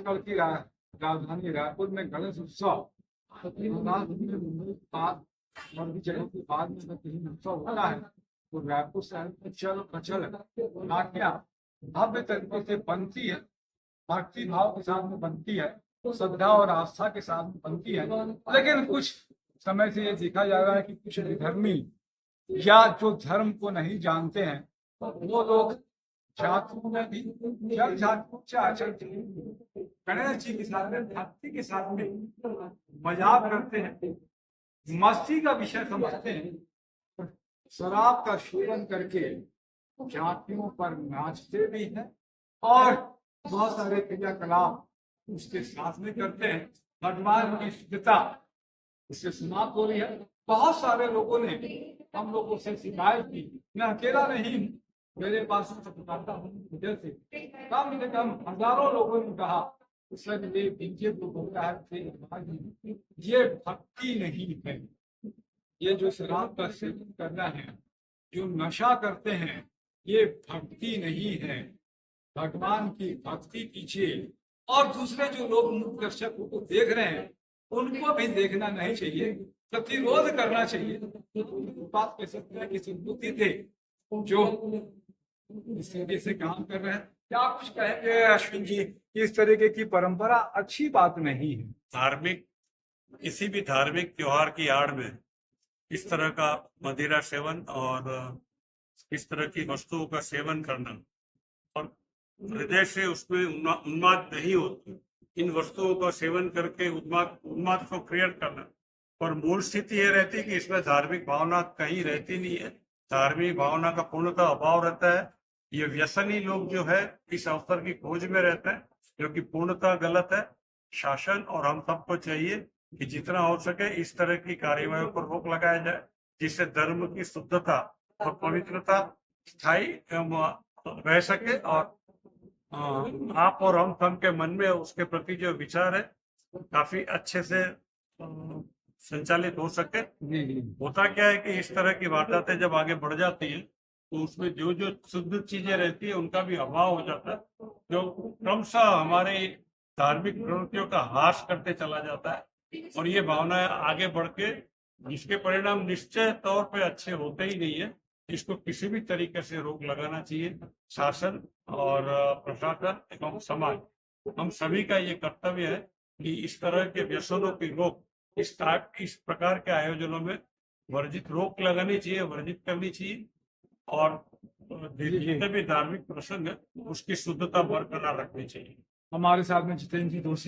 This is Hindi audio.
कल की राजधानी रायपुर में गणेश उत्सव मुंबई बाद और भी जगहों के बाद में कहीं उत्सव होता है तो रायपुर शहर में चल प्रचल नाटिया भव्य तरीके से बनती है, भक्ति भाव के साथ में बनती है, श्रद्धा और आस्था के साथ में बनती है। लेकिन कुछ समय से ये देखा जा रहा है कि कुछ विधर्मी या जो धर्म को नहीं जानते हैं वो लोग जातियों में भी जब जातियों आचरण गणेश जी के साथ में भक्ति के साथ में मजाक करते हैं, मस्ती का विषय समझते हैं, शराब का सेवन करके जातियों पर नाचते भी हैं और बहुत सारे क्रियाकलाप उसके साथ में करते हैं। भगवान की शुद्धता इससे समाप्त हो रही है। बहुत सारे लोगों ने हम लोगों से शिकायत की, मैं अकेला नहीं हूँ, मेरे पास बताता हूँ वजह से कम से कम हजारों लोगों ने कहा ये भक्ति नहीं है, ये जो शराब का सेवन करना है, जो नशा करते हैं, ये भक्ति नहीं है। भगवान की भक्ति कीजिए और दूसरे जो लोग मूक दर्शकों को देख रहे हैं उनको भी देखना नहीं चाहिए, प्रतिरोध करना चाहिए। बात कह सकते हैं कि संस्कृति थे जो इस तरीके से काम कर रहे हैं। क्या कुछ कहेंगे अश्विन जी, इस तरीके की परंपरा अच्छी बात नहीं है? धार्मिक किसी भी धार्मिक त्योहार की आड़ में इस तरह का मदिरा सेवन और इस तरह की वस्तुओं का सेवन करना और हृदय से उसमें उन्माद नहीं होती, इन वस्तुओं का सेवन करके उन्माद को क्रिएट करना। और मूल स्थिति ये रहती है कि इसमें धार्मिक भावना कहीं रहती नहीं है, धार्मिक भावना का पूर्णतः अभाव रहता है। ये व्यसनी लोग जो है इस अवसर की खोज में रहते हैं, जो कि पूर्णतः गलत है। शासन और हम सबको चाहिए कि जितना हो सके इस तरह की कार्यवाहियों पर रोक लगाया जाए, जिससे धर्म की शुद्धता और पवित्रता स्थायी रह सके और आप और हम सब के मन में उसके प्रति जो विचार है काफी अच्छे से संचालित हो सके। होता क्या है कि इस तरह की वारदातें जब आगे बढ़ जाती हैं तो उसमें जो जो शुद्ध चीजें रहती है उनका भी अभाव हो जाता है, जो क्रमशः हमारे धार्मिक प्रवृत्तियों का ह्रास करते चला जाता है। और ये भावनाएं आगे बढ़ के जिसके परिणाम निश्चय तौर पे अच्छे होते ही नहीं है, इसको किसी भी तरीके से रोक लगाना चाहिए। शासन और प्रशासन एवं समाज, हम सभी का ये कर्तव्य है कि इस तरह के व्यसनों की रोक इस प्रकार के आयोजनों में वर्जित रोक लगानी चाहिए, वर्जित करनी चाहिए। और जितने भी धार्मिक प्रसंग है उसकी शुद्धता बरकरार रखनी चाहिए। हमारे साथ में जितेंद्र जी दोषी